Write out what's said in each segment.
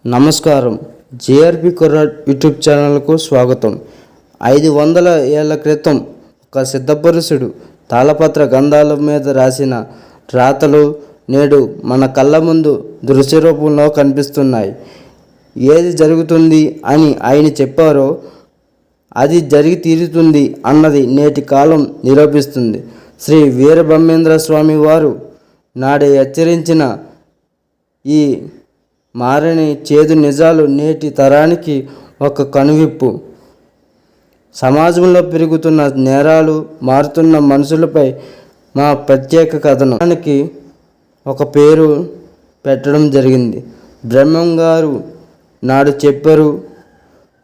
నమస్కారం. జేఆర్పీ కుర్రాడ్ యూట్యూబ్ ఛానల్కు స్వాగతం. 500 ఏళ్ల క్రితం ఒక సిద్ధపురుషుడు తాళపత్ర గ్రంథాల మీద రాసిన రాతలు నేడు మన కళ్ళ ముందు దృశ్య రూపంలో కనిపిస్తున్నాయి. ఏది జరుగుతుంది అని ఆయన చెప్పారో అది జరిగి తీరుతుంది అన్నది నేటి కాలం నిరూపిస్తుంది. శ్రీ వీరబ్రహ్మేంద్ర స్వామి వారు నాడే హెచ్చరించిన ఈ మారని చేదు నిజాలు నేటి తరానికి ఒక కనువిప్పు. సమాజంలో పెరుగుతున్న నేరాలు, మారుతున్న మనుషులపై మా ప్రత్యేక కథనానికి ఒక పేరు పెట్టడం జరిగింది. బ్రహ్మం గారు నాడు చెప్పారు,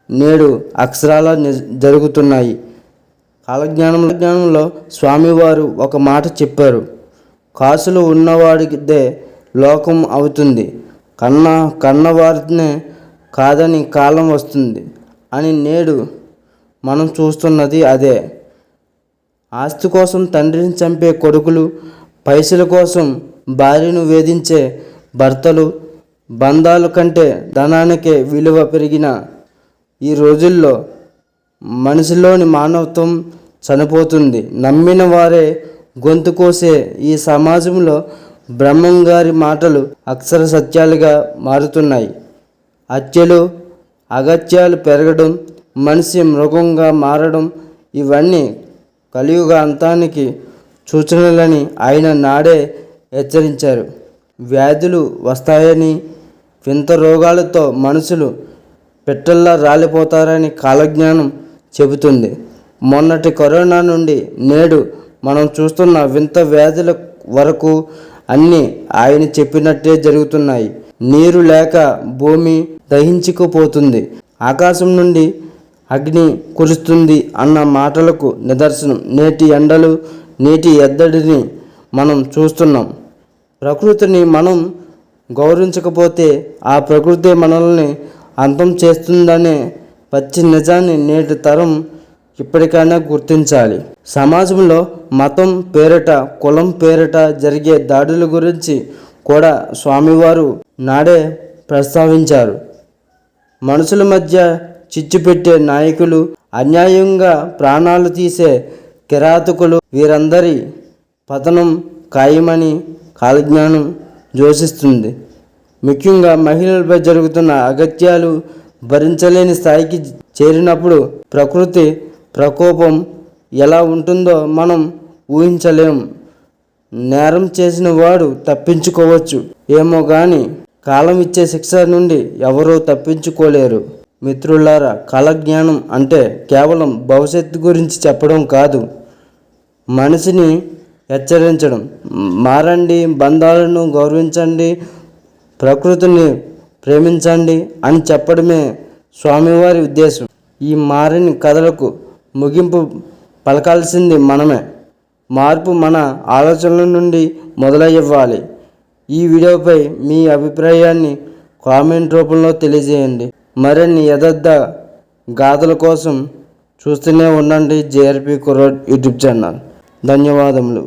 నేడు అక్షరాల జరుగుతున్నాయి. కాలజ్ఞానంలో స్వామివారు ఒక మాట చెప్పారు, కాసులు ఉన్నవాడిదే లోకం అవుతుంది, కన్నవారినే కాదని కాలం వస్తుంది అని. నేడు మనం చూస్తున్నది అదే. ఆస్తి కోసం తండ్రిని చంపే కొడుకులు, పైసల కోసం భార్యను వేధించే భర్తలు, బంధాల కంటే ధనానికే విలువ పెరిగిన ఈ రోజుల్లో మనిషిలోని మానవత్వం చనిపోతుంది. నమ్మిన వారే గొంతు కోసే ఈ సమాజంలో బ్రహ్మం గారి మాటలు అక్షర సత్యాలుగా మారుతున్నాయి. హత్యలు, అగత్యాలు పెరగడం, మనిషి మృగంగా మారడం ఇవన్నీ కలియుగ అంతానికి సూచనలని ఆయన నాడే హెచ్చరించారు. వ్యాధులు వస్తాయని, వింత రోగాలతో మనుషులు పెట్టల్లా రాలిపోతారని కాలజ్ఞానం చెబుతుంది. మొన్నటి కరోనా నుండి నేడు మనం చూస్తున్న వింత వ్యాధుల వరకు అన్నీ ఆయన చెప్పినట్టే జరుగుతున్నాయి. నీరు లేక భూమి దహించుకుపోతుంది, ఆకాశం నుండి అగ్ని కురుస్తుంది అన్న మాటలకు నిదర్శనం నేటి ఎండలు, నీటి ఎద్దడిని మనం చూస్తున్నాం. ప్రకృతిని మనం గౌరవించకపోతే ఆ ప్రకృతి మనల్ని అంతం చేస్తుందనే పచ్చి నిజాన్ని నేటి తరం ఇప్పటికైనా గుర్తించాలి. సమాజంలో మతం పేరిట, కులం పేరిట జరిగే దాడుల గురించి కూడా స్వామివారు నాడే ప్రస్తావించారు. మనుషుల మధ్య చిచ్చు పెట్టే నాయకులు, అన్యాయంగా ప్రాణాలు తీసే కిరాతకులు, వీరందరి పతనం ఖాయమని కాలజ్ఞానం ఘోషిస్తుంది. ముఖ్యంగా మహిళలపై జరుగుతున్న అగత్యాలు భరించలేని స్థాయికి చేరినప్పుడు ప్రకృతి ప్రకోపం ఎలా ఉంటుందో మనం ఊహించలేం. నేరం చేసిన వాడు తప్పించుకోవచ్చు ఏమో కానీ కాలం ఇచ్చే శిక్ష నుండి ఎవరూ తప్పించుకోలేరు. మిత్రులారా, కాలజ్ఞానం అంటే కేవలం భవిష్యత్తు గురించి చెప్పడం కాదు, మనిషిని హెచ్చరించడం. మారండి, బంధాలను గౌరవించండి, ప్రకృతిని ప్రేమించండి అని చెప్పడమే స్వామివారి ఉద్దేశం. ఈ మారని కథలకు ముగింపు పలకాల్సింది మనమే. మార్పు మన ఆలోచనల నుండి మొదలయ్యాలి. ఈ వీడియోపై మీ అభిప్రాయాన్ని కామెంట్ రూపంలో తెలియజేయండి. మరిన్ని యథార్థ గాథల కోసం చూస్తూనే ఉండండి జేఆర్పీ కుర్రాడ్ యూట్యూబ్ ఛానల్. ధన్యవాదములు.